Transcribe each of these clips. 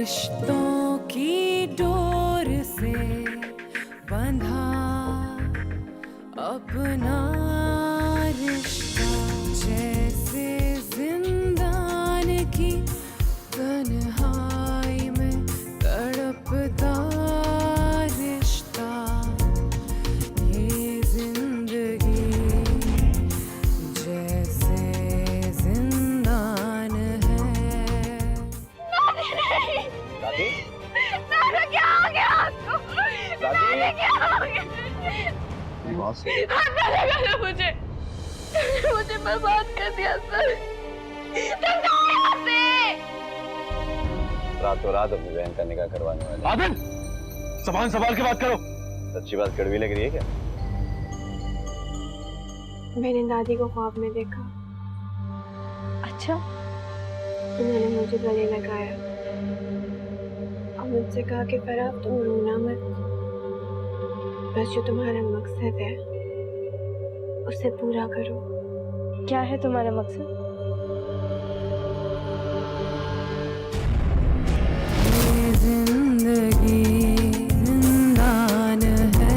रिश्तों की डोर से बंधा अपना रिश्ता, जैसे जिंदान की तन्हाई में तड़पता रिश्ता, ये जिंदगी जैसे जिंदान है। दादी, नाना क्या हो गया आपको? नाना क्या हो गया? बॉस, नाना करो मुझे बर्बाद कर दिया सर। तुम जाओ यहाँ से। रातों रात अपनी बहन का निकाह करवाने वाले। आदिल, सामान संभाल के बात करो। सच्ची बात कड़वी लग रही है क्या? मैंने दादी को ख्वाब में देखा। अच्छा, उन्होंने मुझे गले लगाया और मुझसे कहा कि फराह तुम रोना मत, बस जो तुम्हारा मकसद है उसे पूरा करो। क्या है तुम्हारा मकसद? ये जिंदगी जिंदान है।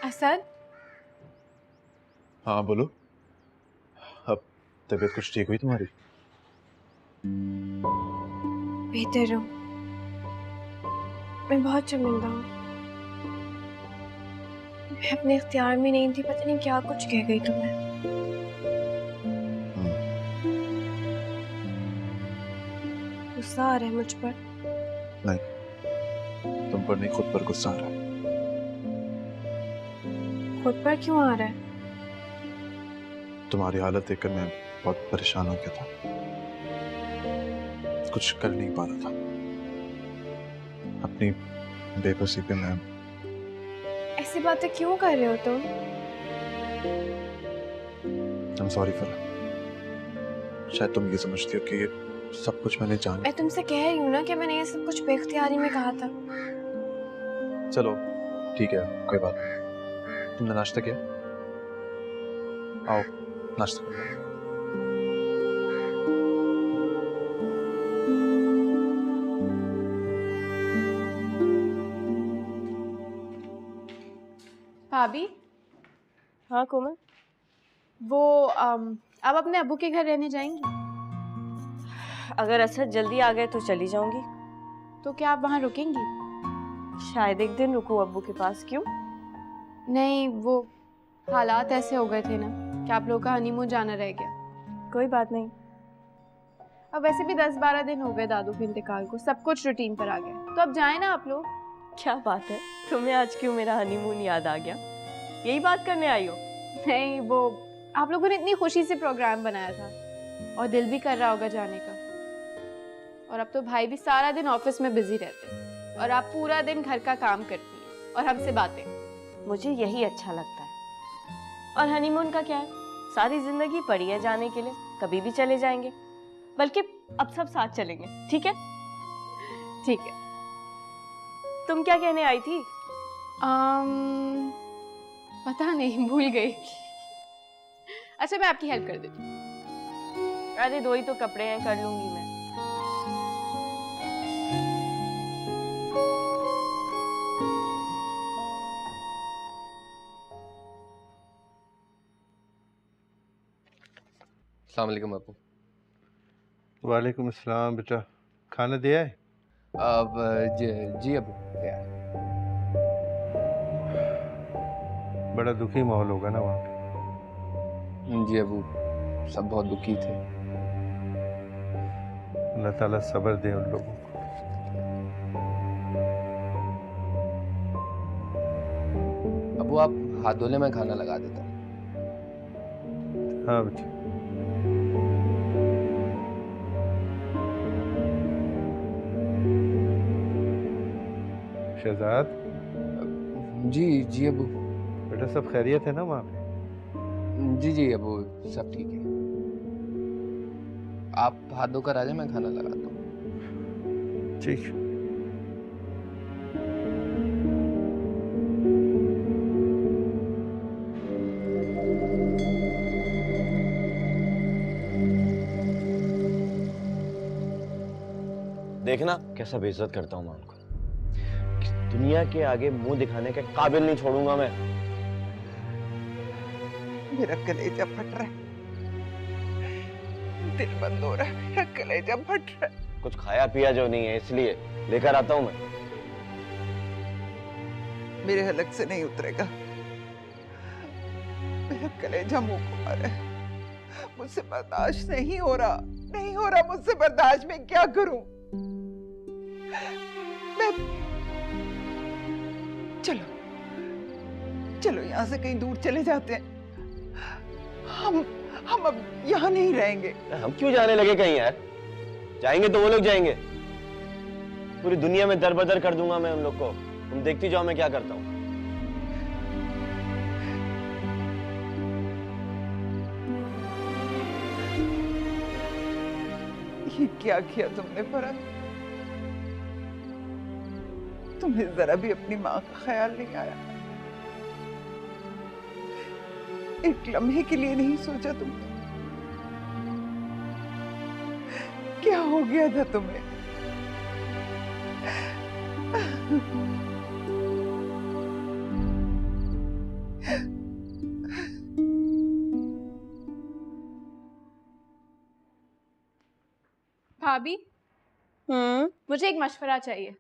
असद, हाँ बोलो। अब तबीयत कुछ ठीक हुई तुम्हारी? बेहतर हूँ। मैं बहुत शर्मिंदा हूँ। मैं अपने इख्तियार में नहीं थी, पता नहीं क्या कुछ कह गई तुम्हें। गुस्सा आ रहा है मुझ पर? नहीं, तुम पर नहीं, खुद पर गुस्सा आ रहा है। खुद पर क्यों आ रहा है? तुम्हारी हालत देखकर मैं बहुत परेशान हो गया था, कुछ कर नहीं पा रहा था। अपनी बेबसी पे मैं ऐसी बातें क्यों कर रहे हो तुम? I'm sorry Farah. शायद तुम ये समझती हो कि ये सब कुछ मैंने जान। मैं तुमसे कह रही हूँ ना कि मैंने ये सब कुछ बेख्तियारी में कहा था। चलो ठीक है, कोई बात नहीं। तुमने नाश्ता किया? आओ नाश्ता करो। भाभी, हाँ कोमल, वो अब अपने अब्बू के घर रहने जाएंगी? अगर असद जल्दी आ गए तो चली जाऊंगी। तो क्या आप वहाँ रुकेंगी? शायद एक दिन रुकूं अब्बू के पास। क्यों? नहीं, वो हालात ऐसे हो गए थे ना कि आप लोगों का हनीमून जाना रह गया। कोई बात नहीं। अब वैसे भी 10-12 दिन हो गए दादू के इंतकाल को, सब कुछ रूटीन पर आ गया, तो अब जाए ना आप लोग। क्या बात है, तुम्हें आज क्यों मेरा हनीमून याद आ गया? यही बात करने आई हो? नहीं, वो आप लोगों ने इतनी खुशी से प्रोग्राम बनाया था और दिल भी कर रहा होगा जाने का। और अब तो भाई भी सारा दिन ऑफिस में बिजी रहते हैं और आप पूरा दिन घर का काम करती हैं और हमसे बातें। मुझे यही अच्छा लगता है। और हनीमून का क्या है, सारी जिंदगी पड़ी है जाने के लिए, कभी भी चले जाएंगे। बल्कि अब सब साथ चलेंगे, ठीक है? ठीक है। तुम क्या कहने आई थी? पता नहीं, भूल गई। अच्छा, मैं आपकी हेल्प कर देती हूँ। अरे 2 ही तो कपड़े हैं, कर लूंगी मैं। अस्सलाम वालेकुम अब्बू। वालेकुम अस्सलाम। बेटा खाना दिया है? अब जी अब्बू। बड़ा दुखी माहौल होगा ना वहाँ पे? जी अब्बू, सब बहुत दुखी थे। अल्लाह ताला सब्र दे उन लोगों को। अब्बू आप हाथ धोले, मैं खाना लगा देता हूँ। हाँ बेटा। शहजाद, जी जी अबू। बेटा सब खैरियत है ना वहाँ पे? जी जी अबू, सब ठीक है। आप हाथ धोकर आ जाए, मैं खाना लगाता हूँ। ठीक। देखना कैसा बेइज्जत करता हूँ मैं उनको। दुनिया के आगे मुंह दिखाने के काबिल नहीं छोड़ूंगा मैं। मेरा कलेजा फट रहा है, दिल बंद हो रहा है, मेरा कलेजा फट रहा है। कुछ खाया पिया जो नहीं है इसलिए लेकर आता हूँ मैं। मेरे हलक से नहीं उतरेगा, मेरा कलेजा मुंह को आ रहा है, मुझसे बर्दाश्त नहीं हो रहा, नहीं हो रहा मुझसे बर्दाश्त। मैं क्या करूं? मैं चलो चलो यहाँ से कहीं दूर चले जाते हैं। हम अब यहाँ नहीं रहेंगे। हम क्यों जाने लगे कहीं यार? जाएंगे तो वो लोग जाएंगे। पूरी दुनिया में दर बदर कर दूंगा मैं उन लोग को। तुम देखती जाओ मैं क्या करता हूँ। ये क्या किया तुमने फरहत? तुम्हें जरा भी अपनी माँ का ख्याल नहीं आया? एक लम्हे के लिए नहीं सोचा तुमने? क्या हो गया था तुम्हें? भाभी, मुझे एक मशवरा चाहिए।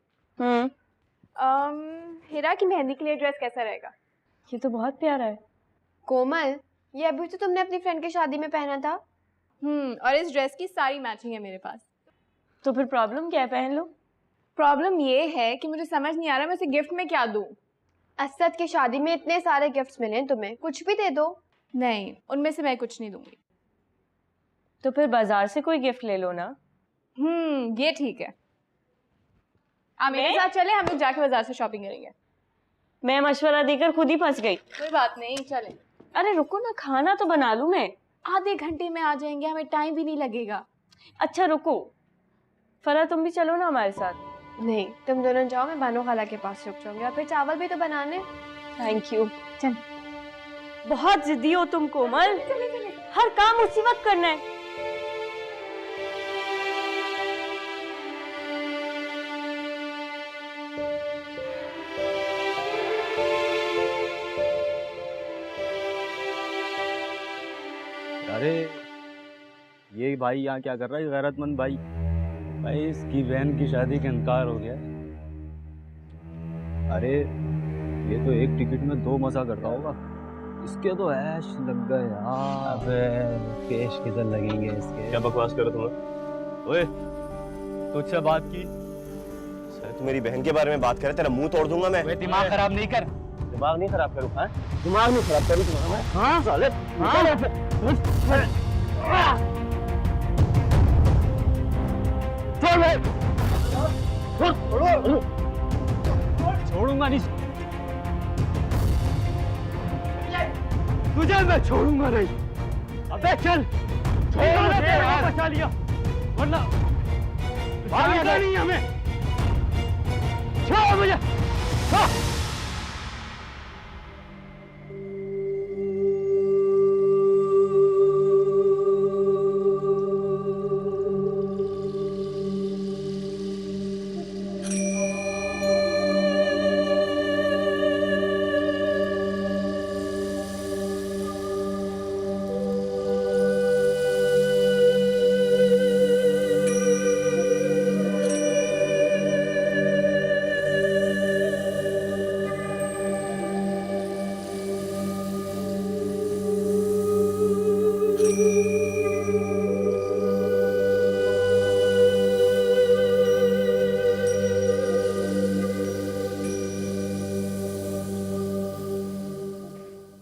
हिरा की मेहंदी के लिए ड्रेस कैसा रहेगा? ये तो बहुत प्यारा है। कोमल, ये अभी तो तुमने अपनी फ्रेंड की शादी में पहना था। और इस ड्रेस की सारी मैचिंग है मेरे पास। तो फिर प्रॉब्लम क्या है? पहन लो। प्रॉब्लम ये है कि मुझे समझ नहीं आ रहा मैं उसे गिफ्ट में क्या दूं। असद की शादी में इतने सारे गिफ्ट्स मिले हैं तुम्हें, कुछ भी दे दो। नहीं, उनमें से मैं कुछ नहीं दूंगी। तो फिर बाजार से कोई गिफ्ट ले लो ना। ये ठीक है। आप मेरे साथ चले, हम लोग जाके बाजार से शॉपिंग करेंगे। मैं मशवरा देकर खुद ही फंस गई। कोई बात नहीं, चले। अरे रुको ना, खाना तो बना लूं मैं। आधे घंटे में आ जाएंगे, हमें टाइम भी नहीं लगेगा। अच्छा रुको, फरा तुम भी चलो ना हमारे साथ। नहीं, तुम दोनों जाओ, मैं बानो खाला के पास रुक जाऊंगी। और फिर चावल भी तो बनाने। Thank you. चल। बहुत जिद्दी हो तुम कोमल। हर काम उसी वक्त करना है। अरे ये भाई यहाँ क्या कर रहा है, गैरतमंद भाई? भाई इसकी बहन की शादी का इनकार हो गया। अरे ये तो एक टिकट में 2 मजा कर रहा होगा। इसके तो ऐश लग गए यार। अबे केश किधर लगेंगे इसके? क्या बकवास कर रहे तुम? ओए तुझसे बात की? तू मेरी बहन के बारे में बात करे, तेरा मुंह तोड़ दूंगा मैं। दिमाग खराब नहीं कर। दिमाग नहीं खराब करूँ? हाँ दिमाग नहीं खराब करूँ तुम्हारा मैं? हाँ साले छोड़ूंगा नहीं तुझे, मैं छोड़ूंगा नहीं। अबे चल, बचा लिया वरना भागना नहीं हमें। छोड़ मुझे।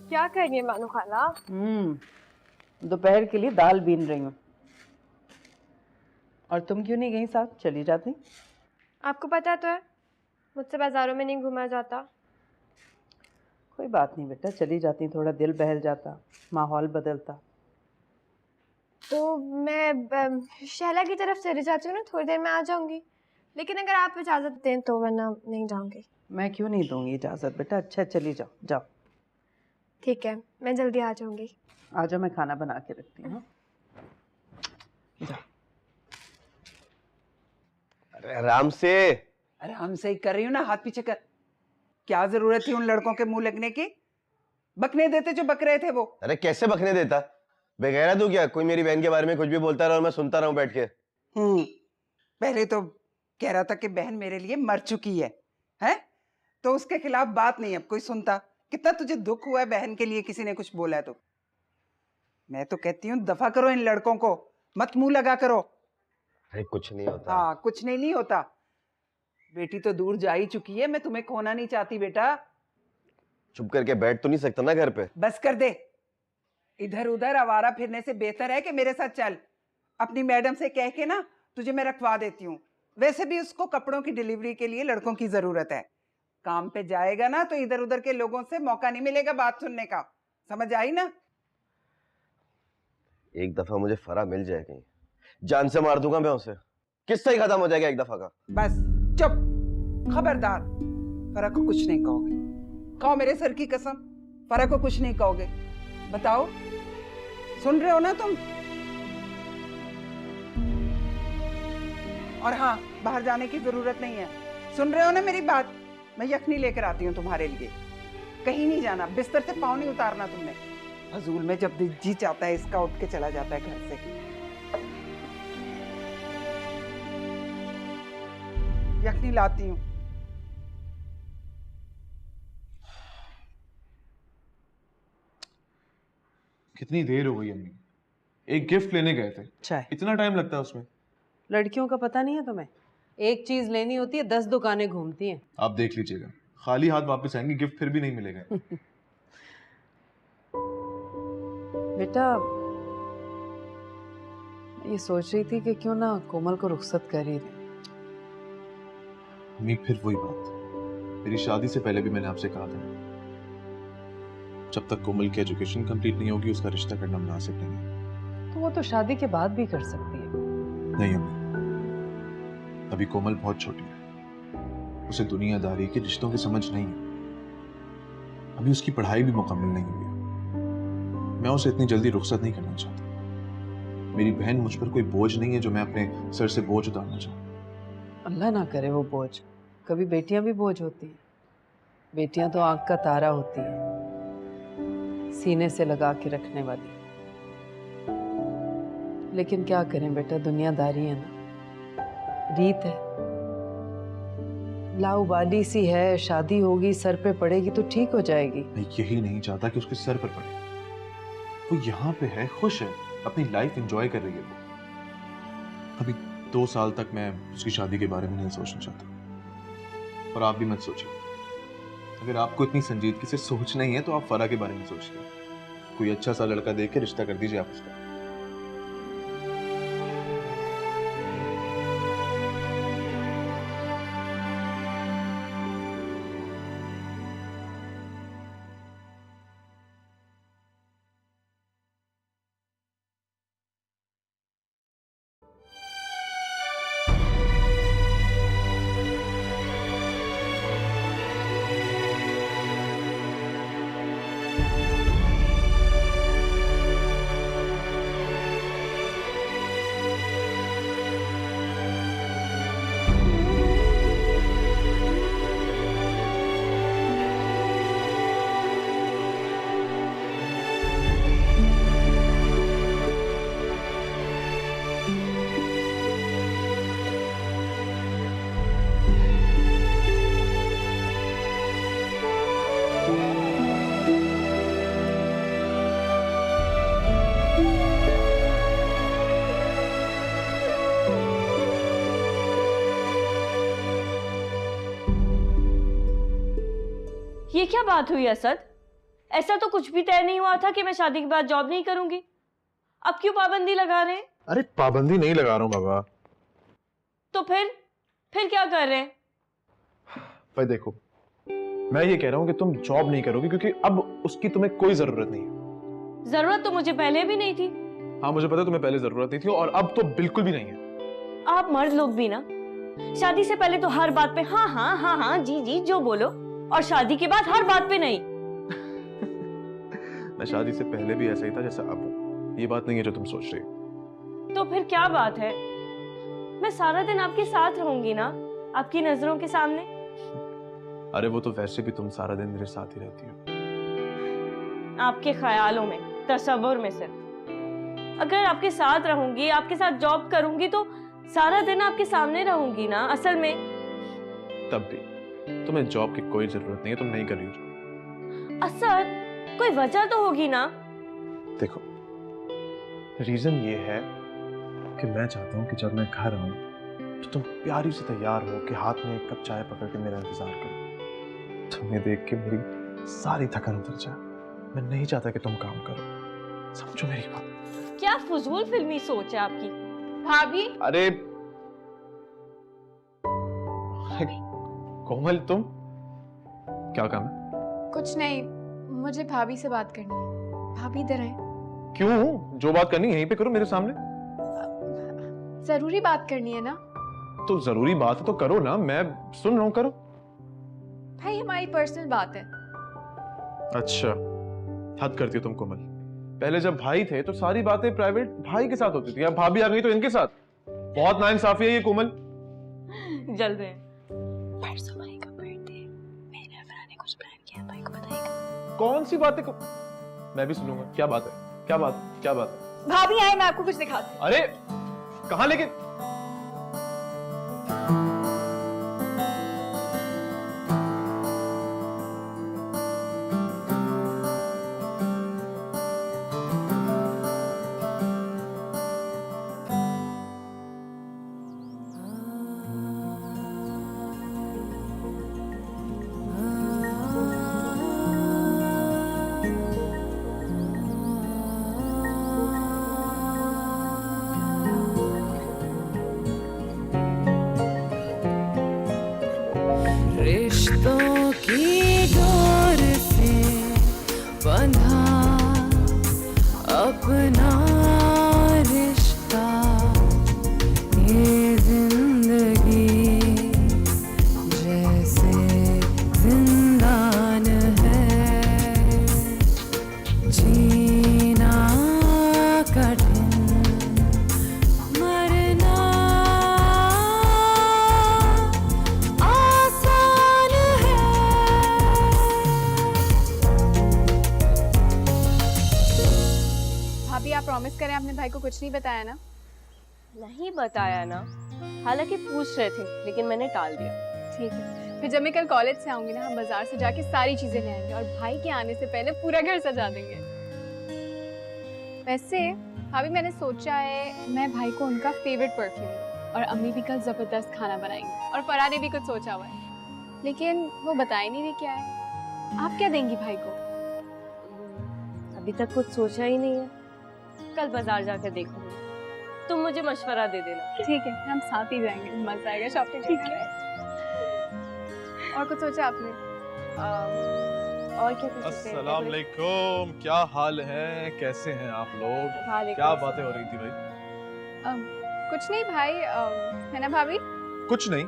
क्या कर रही है बानो खाला? दोपहर के लिए दाल बीन रही हूँ। और तुम क्यों नहीं गई साथ, चली जाती? आपको पता तो है मुझसे बाजारों में नहीं घुमा जाता। कोई बात नहीं बेटा, चली जाती, थोड़ा दिल बहल जाता, माहौल बदलता। तो मैं शैला की तरफ चली जाती हूँ ना, थोड़ी देर में आ जाऊंगी। लेकिन अगर आप इजाज़त दें तो, वरना नहीं जाऊंगी। मैं क्यों नहीं दूंगी इजाज़त बेटा, अच्छा चली जाओ, जाओ। ठीक है, मैं जल्दी आ जाऊंगी। आ जाओ, मैं खाना बना के रखती हूँ। जाओ। अरे आराम से। अरे हम सही कर रही हूँ ना, हाथ पीछे कर। क्या जरूरत थी उन लड़कों के मुंह लगने की? बकने देते जो बक रहे थे वो। अरे कैसे बकने देता? बेगैरत तू क्या? कोई मेरी बहन के बारे में कुछ भी बोलता रहा और मैं सुनता रहूं बैठ के। पहले तो कह रहा था कि बहन मेरे लिए मर चुकी है, हैं? तो उसके खिलाफ बात नहीं अब कोई सुनता। कितना तुझे दुख हुआ है बहन के लिए किसी ने कुछ बोला है तो? मैं तो कहती हूँ दफा करो इन लड़कों को, मत मुंह लगा करो। अरे कुछ नहीं होता। हाँ, कुछ नहीं होता। बेटी तो दूर जा ही चुकी है, मैं तुम्हें खोना नहीं चाहती बेटा। चुप करके बैठ तो नहीं सकता ना घर पे? बस कर दे। इधर उधर आवारा फिरने से बेहतर है कि मेरे साथ चल। अपनी मैडम से कह के ना तुझे मैं रखवा देती हूँ। वैसे भी उसको कपड़ों की डिलीवरी के लिए लड़कों की जरूरत है। काम पे जाएगा ना तो इधर उधर के लोगों से मौका नहीं मिलेगा बात सुनने का। समझ आई ना? एक दफा मुझे फरा मिल जाए कहीं, जान से मार दूंगा मैं उसे। किस्सा ही खत्म हो जाएगा एक दफा का। बस चुप, खबरदार। फरा को कुछ नहीं कहोगे। खाओ मेरे सर की कसम, फरा को कुछ नहीं कहोगे। बताओ, सुन रहे हो ना तुम? और हाँ, बाहर जाने की जरूरत नहीं है। सुन रहे हो ना मेरी बात? मैं यखनी लेकर आती हूँ तुम्हारे लिए। कहीं नहीं जाना, बिस्तर से पाँव नहीं उतारना तुमने। फजूल में जब जी चाहता है इसका उठ के चला जाता है घर से। यखनी लाती हूँ। कितनी देर हो गई अम्मी? एक गिफ्ट लेने गए थे, चाय इतना टाइम लगता है उसमें? लड़कियों का पता नहीं है तुम्हें? एक चीज लेनी होती है 10 दुकानें घूमती हैं। आप देख लीजिएगा, खाली हाथ वापस आएंगे, गिफ्ट फिर भी नहीं मिलेगा। बेटा, ये सोच रही थी कि क्यों ना कोमल को रुखसत कर ही दे। अम्मी फिर वही बात, मेरी शादी से पहले भी मैंने आपसे कहा था, जब तक कोमल की एजुकेशन कंप्लीट नहीं होगी उसका रिश्ता करना मुनासिब नहीं है। तो वो तो शादी के बाद भी कर सकती है। नहीं अम्मी, अभी कोमल बहुत छोटी है, उसे दुनियादारी के रिश्तों की समझ नहीं है। अभी उसकी पढ़ाई भी मुकम्मल नहीं हुई है। मैं उसे इतनी जल्दी रुखसत नहीं करना चाहता। मेरी बहन मुझ पर कोई बोझ नहीं है जो मैं अपने सर से बोझ उतारना चाहूँ। अल्लाह ना करे वो बोझ। कभी बेटियां भी बोझ होती हैं। बेटियां तो आंख का तारा होती है, सीने से लगा के रखने वाली। लेकिन क्या करें बेटा, दुनियादारी है ना, रीत है। लाउबाली सी है, शादी होगी, सर पे पड़ेगी तो ठीक हो जाएगी। मैं यही नहीं चाहता कि उसके सर पर पड़े। वो यहाँ पे है, खुश है, अपनी लाइफ एंजॉय कर रही है। वो अभी 2 साल तक मैं उसकी शादी के बारे में नहीं सोचना चाहता, और आप भी मत सोचिए। अगर आपको इतनी संजीदगी से सोचना ही है तो आप फरा के बारे में सोचिए। कोई अच्छा सा लड़का देख के रिश्ता कर दीजिए आप उसका। ये क्या बात हुई असद? ऐसा तो कुछ भी तय नहीं हुआ था कि मैं शादी के बाद जॉब नहीं करूंगी। अब क्यों पाबंदी लगा रहे हैं? अरे पाबंदी नहीं लगा रहा हूँ बाबा। तो फिर क्या कर रहे हैं? भाई देखो, मैं ये कह रहा हूँ कि तुम जॉब नहीं करोगी क्योंकि अब उसकी तुम्हें कोई जरूरत नहीं है। जरूरत तो मुझे पहले भी नहीं थी। हाँ मुझे पता है तुम्हें पहले जरूरत नहीं थी और अब तो बिल्कुल भी नहीं है। आप मर्द लोग भी ना, शादी से पहले तो हर बात पे हाँ हाँ हाँ हाँ जी जी जो बोलो, और शादी के बाद हर बात पे नहीं। मैं शादी से पहले भी ऐसा ही था जैसा अब हूं। ये बात नहीं है जो तुम सोच रही हो। तो फिर क्या बात है, मैं सारा दिन आपके साथ रहूंगी ना, आपकी नजरों के सामने। अरे वो तो वैसे भी तुम सारा दिन मेरे साथ ही रहती हो। आपके ख्यालों में, तसव्वुर में सिर्फ। अगर आपके साथ रहूंगी, आपके साथ जॉब करूंगी तो सारा दिन आपके सामने रहूंगी ना असल में। तब भी तुम्हें जॉब की कोई जरूरत नहीं है, तुम नहीं कर रही हो जॉब। असद, कोई वजह तो होगी ना। देखो रीजन ये है कि मैं चाहता हूँ कि जब मैं घर आऊं तो तुम प्यारी से तैयार हो कि हाथ में एक कप चाय पकड़ के मेरा इंतजार करो। तुम्हें देख के मेरी सारी थकान उतर जाए। मैं नहीं चाहता कि तुम काम करो, समझो मेरी बात। क्या फजूल फिल्मी सोच है आपकी। भाभी, अरे कोमल तुम, क्या काम है? कुछ नहीं, मुझे भाभी से बात करनी है। भाभी इधर आए। क्यों? जो बात करनी यहीं पे करो मेरे सामने। जरूरी बात करनी है ना। तो जरूरी बात है तो करो ना, मैं सुन रहा हूँ, करो। भाई हमारी पर्सनल बात है। अच्छा, हद करती हो तुम कोमल। पहले जब भाई थे तो सारी बातें प्राइवेट भाई के साथ होती थी, अब भाभी आ गई तो इनके साथ। बहुत नाइंसाफी है ये कोमल। जल रहे हैं। परसों भाई का बर्थडे, मेरे अफरा ने कुछ प्लान किया, भाई को बताएगा। कौन सी बातें को मैं भी सुनूंगा। क्या बात है? क्या बात? क्या बात है? भाभी आए, मैं आपको कुछ दिखाती हूँ। अरे कहाँ लेके? रिश्तों की डोर से बंधा अपना रिश्ता, ये जिंदगी जैसे जिंदान है, जीना कठिन मरना आसान है। भाभी आप प्रॉमिस करें आपने भाई को कुछ नहीं बताया ना। नहीं बताया ना, हालांकि पूछ रहे थे लेकिन मैंने टाल दिया। ठीक है, फिर जब मैं कल कॉलेज से आऊंगी ना, हम बाजार से जाके सारी चीजें ले आएंगे और भाई के आने से पहले पूरा घर सजा देंगे। वैसे भाभी मैंने सोचा है मैं भाई को उनका फेवरेट परफ्यूम दूं, और अम्मी भी कल जबरदस्त खाना बनाएंगी, और फराह ने भी कुछ सोचा हुआ है, लेकिन वो बता ही नहीं रही क्या है। आप क्या देंगी भाई को? अभी तक कुछ सोचा ही नहीं है, कल बाजार जाकर देखूंगी। तुम मुझे मशवरा दे देना। ठीक है, हम साथ ही जाएंगे, मजा आएगा शॉपिंग। ठीक है। और कुछ सोचा आपने? और क्या कर सकते हैं? अस्सलाम वालेकुम, क्या हाल है? कैसे हैं आप लोग? वालेकुम क्या सलाम। बातें हो रही थी भाई? कुछ नहीं भाई, है ना भाभी? कुछ नहीं,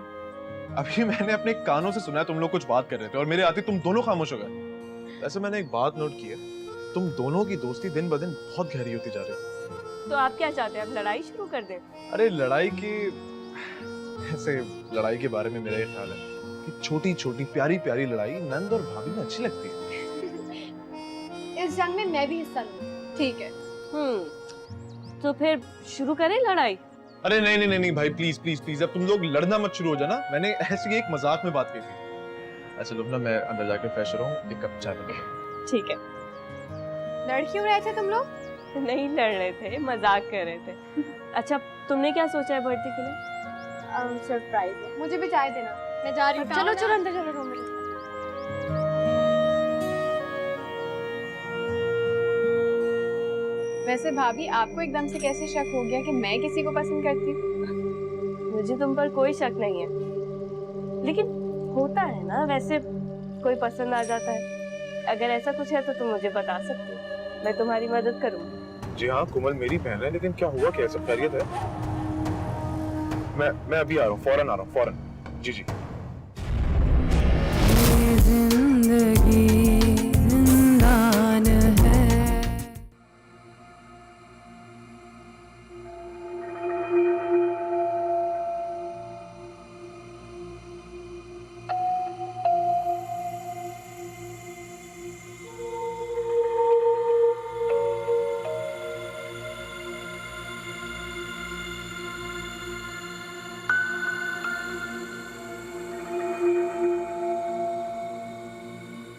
अभी मैंने अपने कानों से सुना है तुम लोग कुछ बात कर रहे थे और मेरे आते तुम दोनों खामोश हो गए। वैसे मैंने एक बात नोट की है, तुम दोनों की दोस्ती दिन ब दिन बहुत गहरी होती जा रही है। तो आप क्या चाहते हैं, अब लड़ाई शुरू कर दें? अरे लड़ाई की, ऐसे लड़ाई के बारे में मेरा ये ख्याल है कि छोटी छोटी प्यारी प्यारी लड़ाई नंद और भाभी में अच्छी लगती है। इस जंग में मैं भी हिस्सा लूंगी। ठीक है। तो फिर शुरू करें लड़ाई? अरे नहीं नहीं नहीं नहीं भाई, प्लीज प्लीज प्लीज, अब तुम लोग लड़ना मत शुरू हो जाना। मैंने ऐसी एक मजाक में बात की थी। ऐसे लोग ना, मैं अंदर जाके फ्रेश रहूं, एक कप चाय बना। ठीक है। लड़ क्यों रहे थे तुम लोग? नहीं लड़ रहे थे, मजाक कर रहे थे। अच्छा, तुमने क्या सोचा है बर्थडे के लिए? सरप्राइज है। मुझे भी चाय देना, मैं जा रही हूँ। चलो चलो अंदर चलो, रूम में। वैसे भाभी आपको एकदम से कैसे शक हो गया कि मैं किसी को पसंद करती हूँ? मुझे तुम पर कोई शक नहीं है, लेकिन होता है ना, वैसे कोई पसंद आ जाता है। अगर ऐसा कुछ है तो तुम मुझे बता सकती हो, मैं तुम्हारी मदद करूंगी। जी हाँ, कोमल मेरी बहन है, लेकिन क्या हुआ, क्या सब खैरियत है? मैं अभी आ रहा हूँ, फौरन आ रहा हूँ, फौरन। जी जी। ये जिंदगी जिंदान है।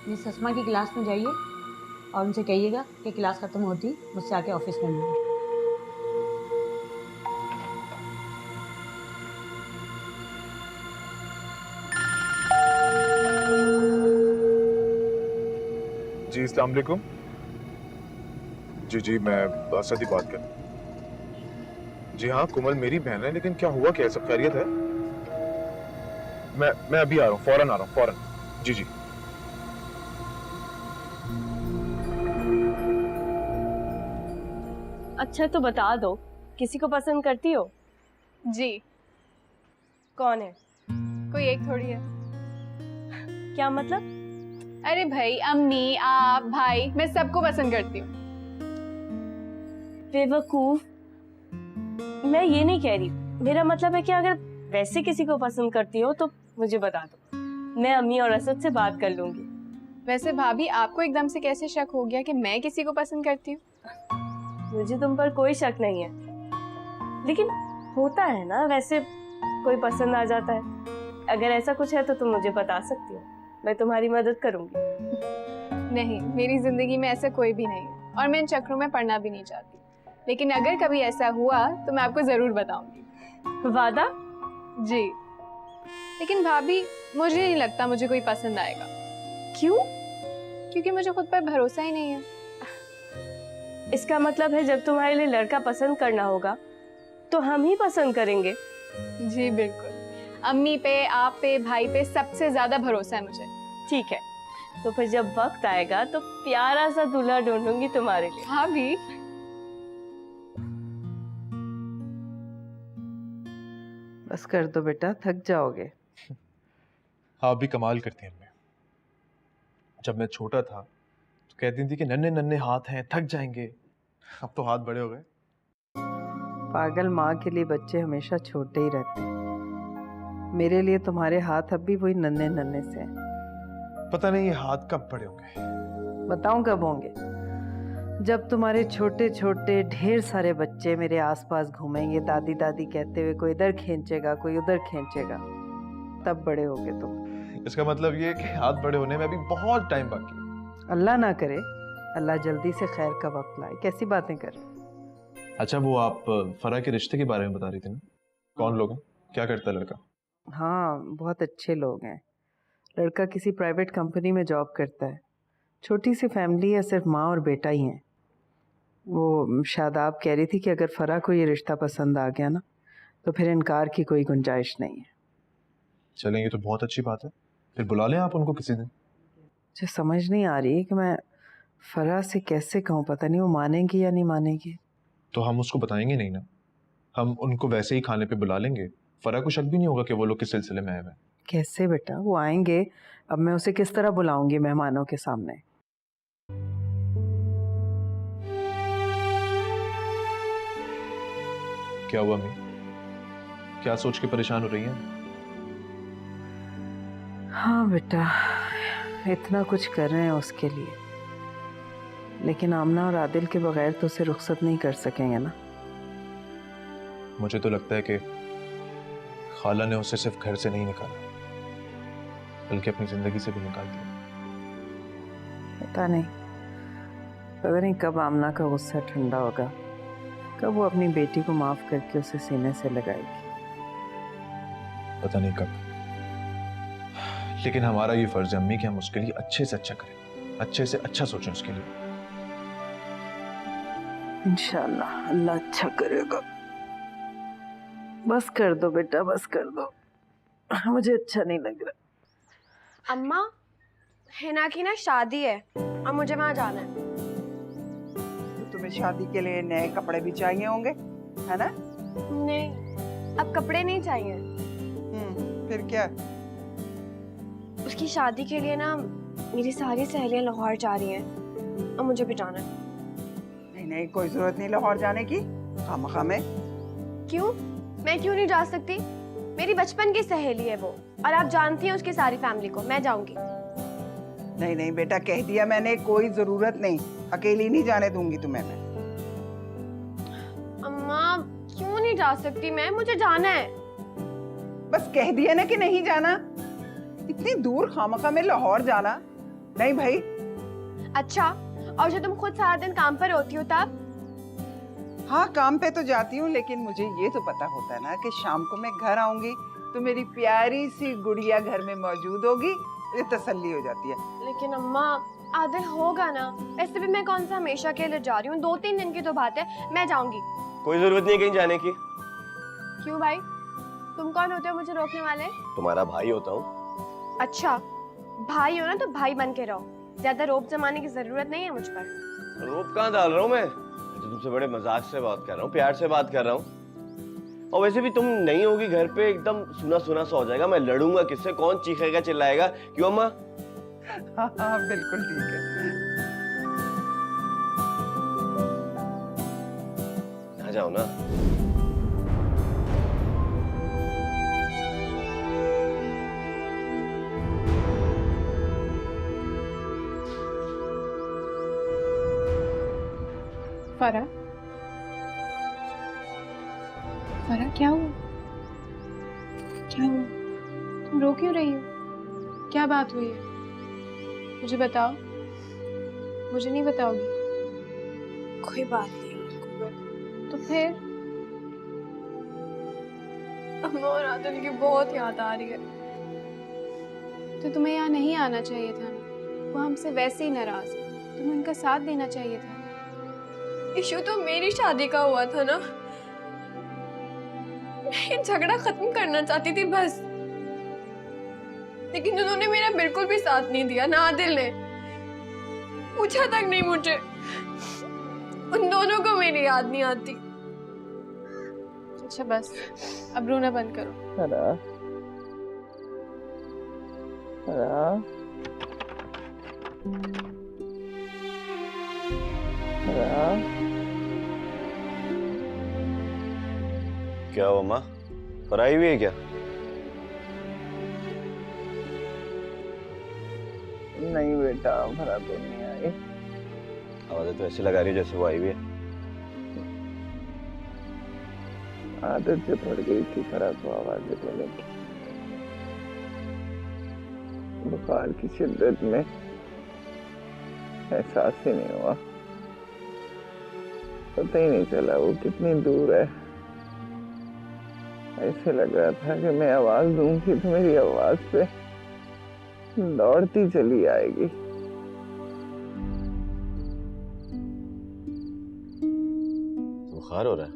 मिस ससमा की क्लास में जाइए और उनसे कहिएगा कि क्लास खत्म होती मुझसे आके ऑफिस में मिलिए। जी अस्सलाम वालेकुम। जी जी, मैं असद ही बात कर। जी हाँ, कोमल मेरी बहन है, लेकिन क्या हुआ, क्या सब खैरियत है? मैं अभी आ रहा हूँ, फौरन आ रहा हूँ, फौरन। जी जी। अच्छा तो बता दो, किसी को पसंद करती हो? जी। कौन है? कोई एक थोड़ी है। क्या मतलब? अरे भाई, अम्मी, आप, भाई, मैं सबको पसंद करती हूँ। बेवकूफ, मैं ये नहीं कह रही। मेरा मतलब है कि अगर वैसे किसी को पसंद करती हो तो मुझे बता दो, मैं अम्मी और असद से बात कर लूंगी। वैसे भाभी, आपको एकदम से कैसे शक हो गया कि मैं किसी को पसंद करती हूँ? मुझे तुम पर कोई शक नहीं है, लेकिन होता है ना, वैसे कोई पसंद आ जाता है। अगर ऐसा कुछ है तो तुम मुझे बता सकती हो, मैं तुम्हारी मदद करूंगी। नहीं, मेरी जिंदगी में ऐसा कोई भी नहीं है और मैं इन चक्रों में पड़ना भी नहीं चाहती। लेकिन अगर कभी ऐसा हुआ तो मैं आपको जरूर बताऊंगी। वादा? जी। लेकिन भाभी, मुझे नहीं लगता मुझे कोई पसंद आएगा। क्यों? क्योंकि मुझे खुद पर भरोसा ही नहीं है। इसका मतलब है जब तुम्हारे लिए लड़का पसंद करना होगा तो हम ही पसंद करेंगे। जी बिल्कुल, अम्मी पे, आप पे, भाई पे सबसे ज्यादा भरोसा है मुझे। ठीक है, तो फिर जब वक्त आएगा तो प्यारा सा दूल्हा ढूंढूंगी तुम्हारे लिए। हाँ भी। बस कर दो बेटा, थक जाओगे। हाँ, भी कमाल करती हैं अम्मी। जब मैं छोटा था तो कहती थी कि नन्हे नन्हे हाथ हैं, थक जाएंगे। अब तो हाथ बड़े हो गए। पागल माँ के लिए बच्चे हमेशा छोटे ही रहते हैं। मेरे लिए तुम्हारे हाथ अब भी वही नन्हे नन्हे से हैं। पता नहीं ये हाथ कब बड़े होंगे। बताऊं कब होंगे? जब तुम्हारे छोटे छोटे ढेर सारे बच्चे मेरे आसपास घूमेंगे, दादी दादी कहते हुए, कोई इधर खींचेगा कोई उधर खींचेगा, तब बड़े होगे तुम। इसका मतलब ये है कि हाथ बड़े होने में अभी बहुत टाइम बाकी है। अल्लाह ना करे, अल्लाह जल्दी से खैर का वक्त लाए। कैसी बातें कर रहे? अच्छा, वो आप फरा के रिश्ते के बारे में बता रही थी ना? कौन लोग हैं, क्या करता है लड़का? हाँ, बहुत अच्छे लोग हैं। लड़का किसी प्राइवेट कंपनी में जॉब करता है। छोटी सी फैमिली है, सिर्फ माँ और बेटा ही हैं। वो शादाब कह रही थी कि अगर फरा को ये रिश्ता पसंद आ गया ना तो फिर इनकार की कोई गुंजाइश नहीं है। चलेंगे तो बहुत अच्छी बात है, फिर बुला लें आप उनको किसी दिन। मुझे समझ नहीं आ रही है कि मैं फरा से कैसे कहूँ, पता नहीं वो मानेगी या नहीं मानेगी। तो हम उसको बताएंगे नहीं ना, हम उनको वैसे ही खाने पे बुला लेंगे। फरा को शक भी नहीं होगा कि वो लोग किस सिलसिले में आए हैं। कैसे बेटा, वो आएंगे, अब मैं उसे किस तरह बुलाऊंगी मेहमानों के सामने? क्या हुआ मी, क्या सोच के परेशान हो रही हैं? हाँ बेटा, इतना कुछ कर रहे हैं उसके लिए, लेकिन आमना और आदिल के बगैर तो उसे रुखसत नहीं कर सकेंगे ना। मुझे तो लगता है कि खाला ने उसे सिर्फ घर से नहीं निकाला, बल्कि अपनी जिंदगी से भी निकाल दिया। पता नहीं कब आमना का गुस्सा ठंडा होगा, कब वो अपनी बेटी को माफ करके उसे सीने से लगाएगी। पता नहीं कब, लेकिन हमारा ये फर्ज है अम्मी कि हम उसके लिए अच्छे से अच्छा करें, अच्छे से अच्छा सोचें उसके लिए। इंशाल्लाह अल्लाह अच्छा करेगा। बस कर दो बेटा, बस कर दो, मुझे अच्छा नहीं लग रहा। अम्मा, हिना की ना शादी है और मुझे वहाँ जाना है। तो तुम्हें शादी के लिए नए कपड़े भी चाहिए होंगे, है ना? नहीं, अब कपड़े नहीं चाहिए। फिर क्या? उसकी शादी के लिए ना मेरी सारी सहेलियां लाहौर जा रही हैं और मुझे भी जाना है। नहीं नहीं, कोई जरूरत नहीं लाहौर जाने की, खामखा में। क्यों? मैं क्यों नहीं जा सकती? मेरी बचपन की सहेली है वो, और आप जानती हैं उसकी सारी फैमिली को। मैं जाऊंगी। नहीं नहीं बेटा, कह दिया मैंने, कोई जरूरत नहीं, अकेली नहीं जाने दूंगी तुम्हें मैं। अम्मा क्यों नहीं जा सकती मैं? मुझे जाना है। बस कह दिया ना कि नहीं जाना, इतनी दूर खामखा में लाहौर जाना नहीं भाई। अच्छा, और जो तुम खुद सारा दिन काम पर होती हो तब? हाँ, काम पे तो जाती हूँ, लेकिन मुझे ये तो पता होता है ना कि शाम को मैं घर आऊंगी तो मेरी प्यारी सी गुड़िया घर में मौजूद होगी, ये तसल्ली हो जाती है। लेकिन अम्मा आदिल होगा ना? ऐसे भी मैं कौन सा हमेशा के लिए जा रही हूँ, 2-3 दिन की तो बात है। मैं जाऊंगी। कोई जरूरत नहीं कहीं जाने की। क्यों भाई? तुम कौन होते हो मुझे रोकने वाले? तुम्हारा भाई होता हूँ। अच्छा, भाई हो ना तो भाई बन के रहो, ज्यादा रोब जमाने की जरूरत नहीं है मुझ पर। रोब कहाँ डाल रहा हूँ मैं? तुमसे बड़े मजाक से बात कर रहा हूँ, प्यार से बात कर रहा हूँ। और वैसे भी तुम नहीं होगी घर पे, एकदम सुना सुना सा हो जाएगा। मैं लड़ूंगा किससे? कौन चीखेगा चिल्लाएगा? क्यों अम्मा? हाँ बिल्कुल ठीक है। आ जाओ ना। फरा, फरा क्या हुआ? क्या हुआ? तुम रो क्यों रही हो? क्या बात हुई है? मुझे बताओ। मुझे नहीं बताओगी? कोई बात नहीं। तो फिर? अम्मा और आदिल की बहुत याद आ रही है। तो तुम्हें यहाँ नहीं आना चाहिए था ना, वो हमसे वैसे ही नाराज है, तुम्हें उनका साथ देना चाहिए था। इशू तो मेरी शादी का हुआ था ना, मैं झगड़ा खत्म करना चाहती थी बस, लेकिन उन्होंने मेरा बिल्कुल भी साथ नहीं दिया। ना आदिल ने पूछा तक नहीं मुझे। उन दोनों को मेरी याद नहीं आती। अच्छा बस, अब रोना बंद करो। फरा, फरा, फरा। क्या हुआ माँ? फराई हुई है क्या? नहीं बेटा, फरा तो नहीं आई। आवाज़ें तो ऐसे लगा रही है जैसे वो आई हुई है। आदत से पड़ गई थी फरा को आवाज़ें बोलने की। बुखार की शिद्दत में एहसास ही नहीं हुआ, पता ही नहीं चला वो कितनी दूर है। ऐसे लग रहा था कि मैं आवाज दूंगी तो मेरी आवाज पे दौड़ती चली आएगी। बुखार हो रहा है?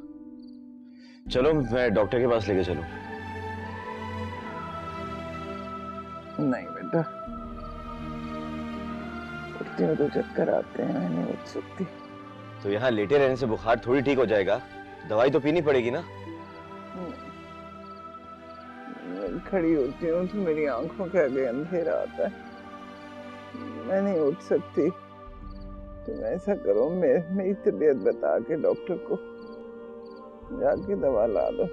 चलो मैं डॉक्टर के पास लेके चलूं। नहीं बेटा, उठती हूँ तो चक्कर आते हैं, मैं नहीं उठ सकती। तो यहाँ लेटे रहने से बुखार थोड़ी ठीक हो जाएगा, दवाई तो पीनी पड़ेगी ना। मैं खड़ी होती हूँ तो मेरी आंखों के आगे अंधेरा आता है, मैं नहीं उठ सकती। तुम ऐसा करो, मेरी तबीयत बता के डॉक्टर को जाके दवा ला दो।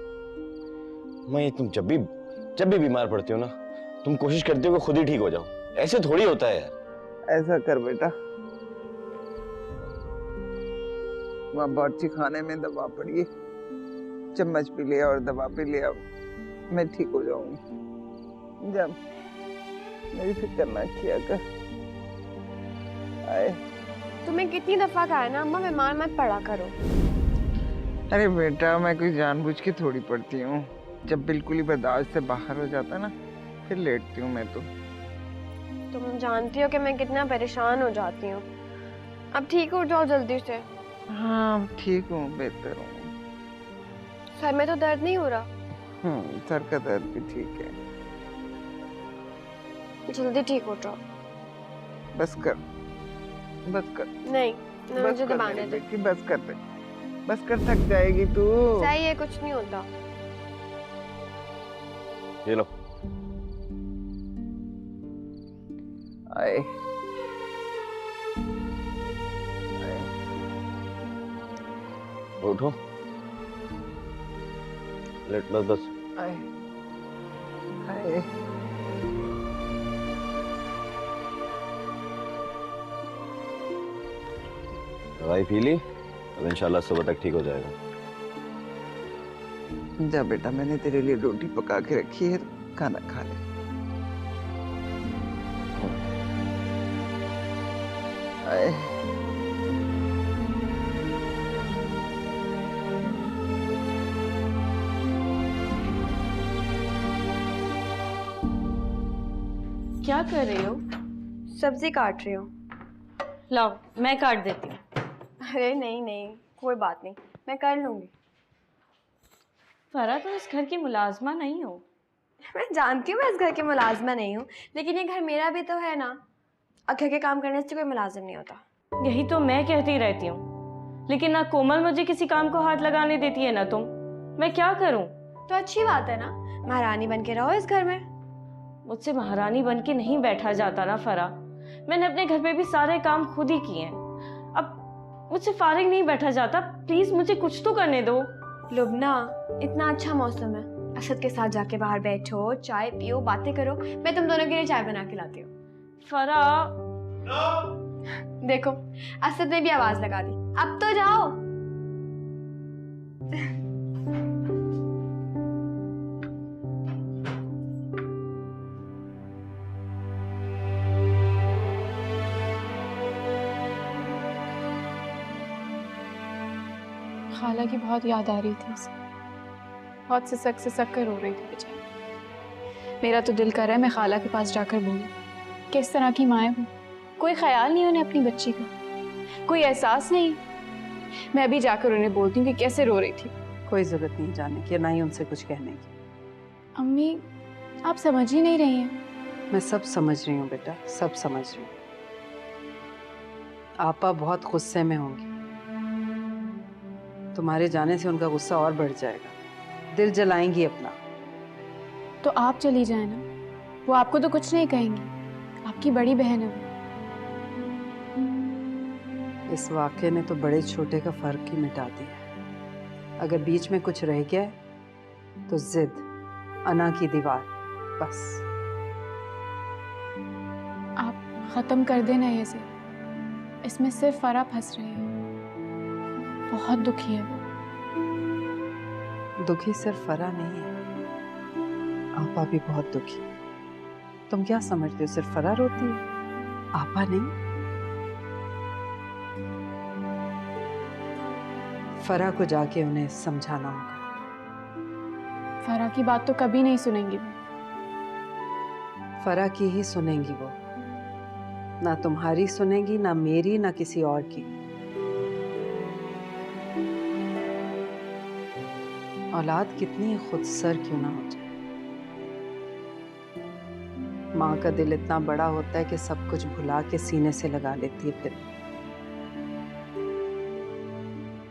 मैं तुम जब भी बीमार पड़ती हो ना, तुम कोशिश करती हो कि खुद ही ठीक हो जाओ। ऐसे थोड़ी होता है यार। ऐसा कर बेटा, वहाँ बावर्ची खाने में दवा पड़ी है, चम्मच भी लिया और दवा भी लिया, मैं ठीक हो जाऊंगी। जब मेरी फिक्र ना किया कर। आए तुम्हें कितनी दफा कहा है ना अम्मा, बीमार मत पड़ा करो। अरे बेटा, मैं कोई जानबूझ के थोड़ी पड़ती हूँ, जब बिल्कुल ही बर्दाश्त से बाहर हो जाता ना फिर लेटती हूँ मैं तो। तुम जानती हो कि मैं कितना परेशान हो जाती हूँ। अब ठीक हो जाओ जल्दी से। हाँ ठीक हूँ, बेहतर हूँ। सर में तो दर्द नहीं हो रहा? सर का दर्द भी ठीक है। जल्दी ठीक हो जाओ। बस कर, बस कर, नहीं बस मुझे कर दबाने मेरी दो। बेटी, बस कर दे, बस कर, थक जाएगी तू। सही है, कुछ नहीं होता। ये लो। आए उठो, लेट, बस बस। आए आए दवाई पी ली, अब इंशाल्लाह सुबह तक ठीक हो जाएगा। जा बेटा, मैंने तेरे लिए रोटी पका के रखी है, खाना खा ले। आए क्या कर रही हो? सब्जी काट रही हूँ। लाओ, मैं काट देती हूँ। अरे नहीं नहीं, कोई बात नहीं, मैं कर लूँगी। फरा, तुम इस घर की मुलाजमा नहीं हो। मैं जानती हूँ मैं इस घर की मुलाजमा नहीं हूँ, लेकिन ये घर मेरा भी तो है ना। और घर के काम करने से कोई मुलाजिम नहीं होता। यही तो मैं कहती रहती हूँ, लेकिन ना कोमल मुझे किसी काम को हाथ लगाने देती है ना तुम। मैं क्या करूँ? तो अच्छी बात है ना, महारानी बन के रहो इस घर में। मुझसे महारानी बन के नहीं बैठा जाता ना फरा। मैंने अपने घर पे भी सारे काम खुद ही किए हैं। अब मुझसे फारिग नहीं बैठा जाता। प्लीज मुझे कुछ तो करने दो। लुबना, इतना अच्छा मौसम है, असद के साथ जाके बाहर बैठो, चाय पियो, बातें करो। मैं तुम दोनों के लिए चाय बना के लाती हूँ। फरा, देखो, असद ने भी आवाज लगा दी। अब तो जाओ। खाला की बहुत याद आ रही थी उसे, बहुत सिसक कर रो रही थी बेचारी। मेरा तो दिल कर रहा है मैं खाला के पास जाकर बोलूं किस तरह की माँ है वो। कोई ख्याल नहीं उन्हें अपनी बच्ची का, कोई एहसास नहीं। मैं अभी जाकर उन्हें बोलती हूँ कि कैसे रो रही थी। कोई जरूरत नहीं जाने की, ना ही उनसे कुछ कहने की। अम्मी, आप समझ ही नहीं रही हैं। मैं सब समझ रही हूँ बेटा, सब समझ रही हूँ। आपा बहुत गुस्से में होंगी। तुम्हारे जाने से उनका गुस्सा और बढ़ जाएगा, दिल जलाएंगी अपना। तो आप चली जाए ना, वो आपको तो कुछ नहीं कहेंगी, आपकी बड़ी बहन है वो। इस वाक़े ने तो बड़े छोटे का फर्क ही मिटा दिया। अगर बीच में कुछ रह गया तो जिद, अना की दीवार, बस। आप खत्म कर देना ये से, इसमें सिर्फ फरा फंस रही है। बहुत दुखी है वो। दुखी सिर्फ फरा नहीं है, आपा भी बहुत दुखी। तुम क्या समझते हो सिर्फ फरा रोती है, आपा नहीं? फरा को जाके उन्हें समझाना होगा। फरा की बात तो कभी नहीं सुनेंगी वो। फरा की ही सुनेंगी वो, ना तुम्हारी सुनेंगी, ना मेरी, ना किसी और की। औलाद कितनी खुदसर क्यों ना हो जाए। माँ का दिल इतना बड़ा होता है कि सब कुछ भुला के सीने से लगा लेती है। फिर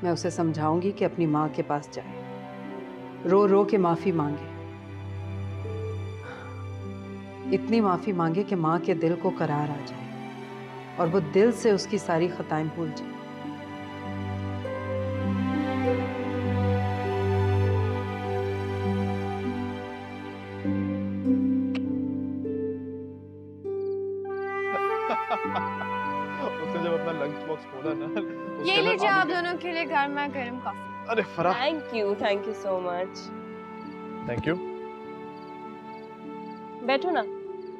मैं उसे समझाऊंगी कि अपनी माँ के पास जाए, रो रो के माफी मांगे, इतनी माफी मांगे कि माँ के दिल को करार आ जाए और वो दिल से उसकी सारी खताएं भूल जाए। उसने जब अपना लंच बॉक्स खोला ना, ये लीजिए आप दोनों के लिए गर्मा गर्म कॉफी। अरे फरा, thank you so much. Thank you. बैठो ना।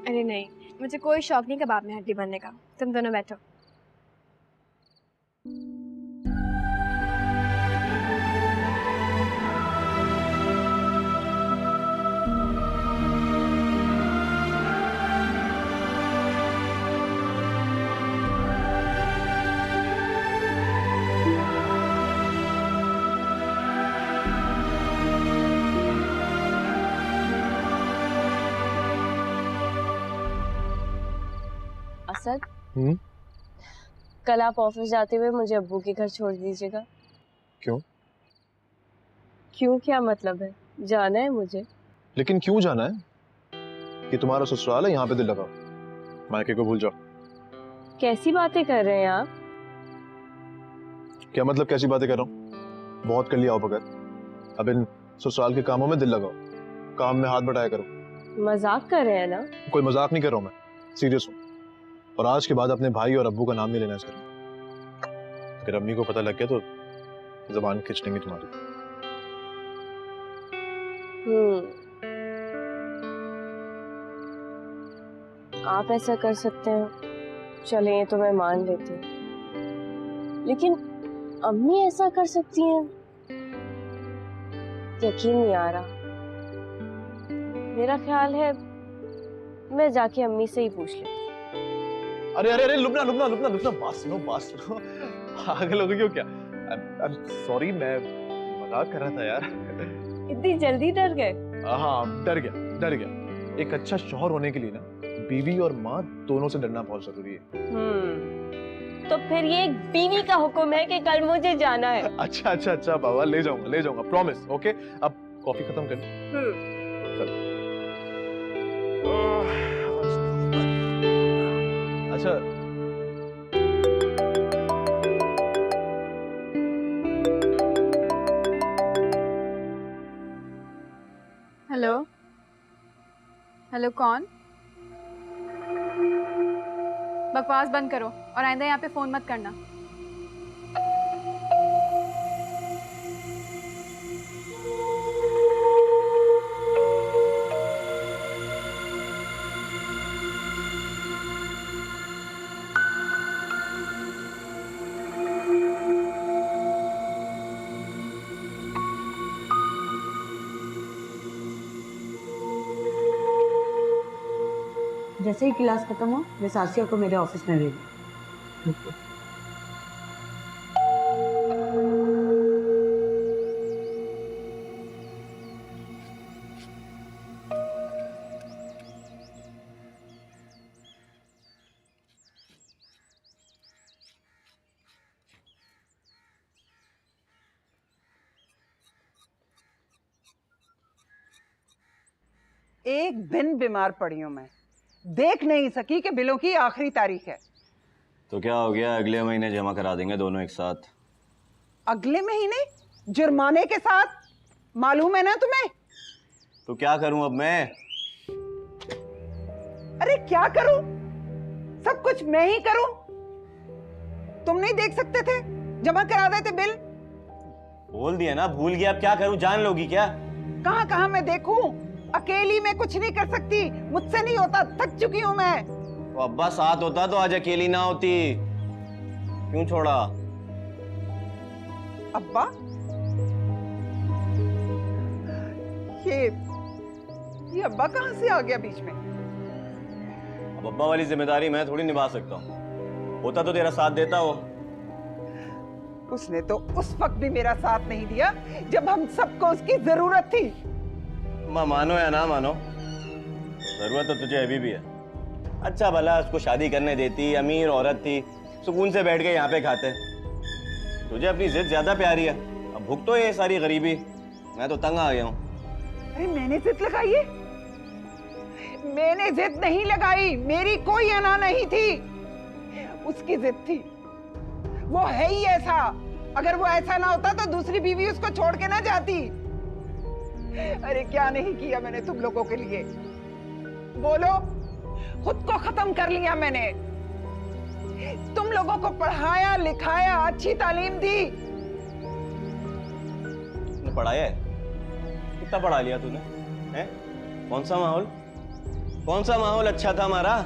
अरे नहीं, मुझे कोई शौक नहीं कबाब में हड्डी बनने का। तुम दोनों बैठो। असद, कल आप ऑफिस जाते हुए मुझे अब्बू के घर छोड़ दीजिएगा। क्यों? क्यों क्या मतलब है? जाना है मुझे। लेकिन क्यों जाना है? कि तुम्हारा ससुराल है, यहाँ पे दिल लगाओ, मायके को भूल जाओ। कैसी बातें कर रहे हैं आप? क्या मतलब कैसी बातें कर रहा हूँ? बहुत कर लिया हो भगत, अब इन ससुराल के कामों में दिल लगाओ, काम में हाथ बटाया करो। मजाक कर रहे हैं ना? कोई मजाक नहीं कर रहा हूँ, मैं सीरियस हूँ। और आज के बाद अपने भाई और अब्बू का नाम नहीं लेना इसका। अगर अम्मी को पता लग गया तो जबान खींच देंगी तुम्हारी। आप ऐसा कर सकते हैं, चले ये तो मैं मान लेती हूँ, लेकिन अम्मी ऐसा कर सकती हैं? यकीन नहीं आ रहा। मेरा ख्याल है मैं जाके अम्मी से ही पूछ लेती। अरे अरे अरे लुबना लुबना लुबना लुबना, बात सुनो बात सुनो। पागल हो गई हो क्या? सॉरी, मैं मजाक कर रहा था यार। इतनी जल्दी डर गए? हाँ डर गया। एक अच्छा शौहर होने के लिए ना बीवी और माँ दोनों से डरना बहुत जरूरी है। तो फिर ये एक बीवी का हुक्म है कि कल मुझे जाना है। अच्छा बाबा, ले जाऊंगा प्रॉमिस। ओके, अब कॉफी खत्म कर। चल। अच्छा हेलो कौन? बकवास बंद करो और आइंदा यहाँ पे फोन मत करना। जैसे ही क्लास खत्म हो वैसे आसिया को मेरे ऑफिस में भेज। एक दिन बीमार पड़ी हूं मैं, देख नहीं सकी कि बिलों की आखिरी तारीख है। तो क्या हो गया, अगले महीने जमा करा देंगे दोनों एक साथ। अगले महीने जुर्माने के साथ? मालूम है ना तुम्हें? तो क्या करूं अब मैं? अरे क्या करूं? सब कुछ मैं ही करूं? तुम नहीं देख सकते थे? जमा करा देते बिल। बोल दिया ना, भूल गया। अब क्या करूं, जान लोगी क्या? कहां कहां मैं देखूं? अकेली मैं कुछ नहीं कर सकती, मुझसे नहीं होता, थक चुकी हूं मैं। तो अब्बा साथ होता तो आज अकेली ना होती। क्यों छोड़ा? अब्बा? ये अब्बा कहां से आ गया बीच में? अब अब्बा वाली जिम्मेदारी मैं थोड़ी निभा सकता हूँ। होता तो तेरा साथ देता वो। उसने तो उस वक्त भी मेरा साथ नहीं दिया जब हम सबको उसकी जरूरत थी। माँ मानो या ना मानो, जरूरत तो तुझे अभी भी है। अच्छा भला उसको शादी करने देती, अमीर औरत थी, सुकून से बैठ के यहाँ पे खाते। तुझे अपनी जिद ज्यादा प्यारी है, अब भुगतो तो ये सारी गरीबी। मैं तो तंग आ गया हूँ। अरे मैंने जिद लगाई है? मैंने जिद नहीं लगाई, मेरी कोई अना नहीं थी, उसकी जिद थी। वो है ही ऐसा, अगर वो ऐसा ना होता तो दूसरी बीवी उसको छोड़ के ना जाती। अरे क्या नहीं किया मैंने तुम लोगों के लिए? बोलो, खुद को खत्म कर लिया मैंने। तुम लोगों को पढ़ाया लिखाया, अच्छी तालीम दी। तूने पढ़ाया है? कितना पढ़ा लिया तूने? हैं? कौन सा माहौल अच्छा था हमारा?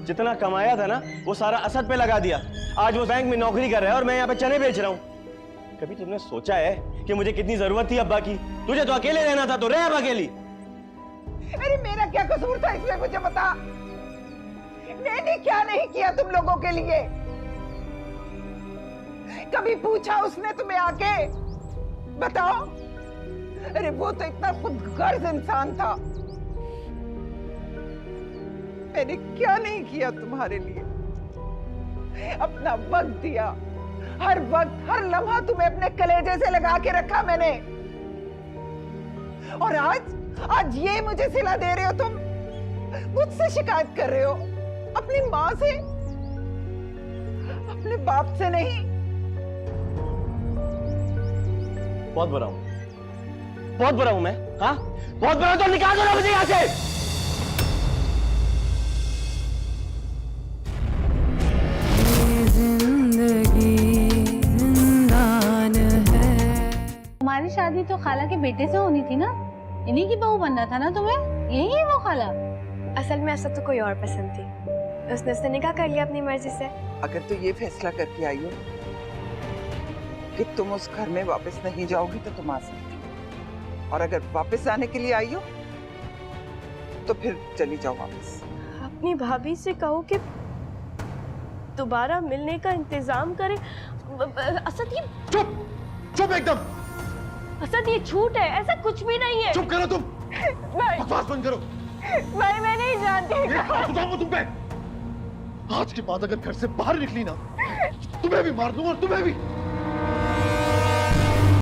जितना कमाया था ना वो सारा असद पे लगा दिया। आज वो बैंक में नौकरी कर रहा है और मैं यहाँ पे चने बेच रहा हूँ। कभी तुमने सोचा है कि मुझे कितनी जरूरत थी अब्बा की? तुझे तो अकेले रहना था, तो रह अब अकेली। अरे मेरा क्या कसूर था इसमें, मुझे बता। मैंने क्या नहीं किया तुम लोगों के लिए? कभी पूछा उसने तुम्हें आके? बताओ। अरे वो तो इतना खुदगर्ज इंसान था। मैंने क्या नहीं किया तुम्हारे लिए? अपना वक्त दिया, हर वक्त हर लम्हा तुम्हें अपने कलेजे से लगा के रखा मैंने। और आज ये मुझे सिला दे रहे हो तुम, मुझसे शिकायत कर रहे हो, अपनी माँ से, अपने बाप से नहीं। बहुत बुरा हूं, बहुत बुरा हूं मैं। हाँ, बहुत बुरा। तो निकाल दो ना मुझे यहाँ से। तुम्हारी शादी तो खाला के बेटे से होनी थी ना, इन्हीं की बहू बनना था ना तुम्हें। यही है वो खाला। असल में असद तो कोई और पसंद थी, उसने निकाह कर लिया अपनी मर्जी से। अगर तू ये फैसला करके आई हो कि तुम उस घर में वापस नहीं जाओगी तो तुम आ सकती हो, और अगर वापस आने के लिए आई हो तो फिर चली जाओ वापस। अपनी भाभी से कहो कि दोबारा मिलने का इंतजाम करे। असद ये चुप चुप एकदम। असद ये झूठ है, ऐसा कुछ भी नहीं है। चुप करो तुम, बकवास बंद करो। भाई मैं नहीं जानती। एक बात बताऊं तुम पे, आज के बाद अगर घर से बाहर निकली ना, तुम्हें भी मार दूंगा और तुम्हें भी।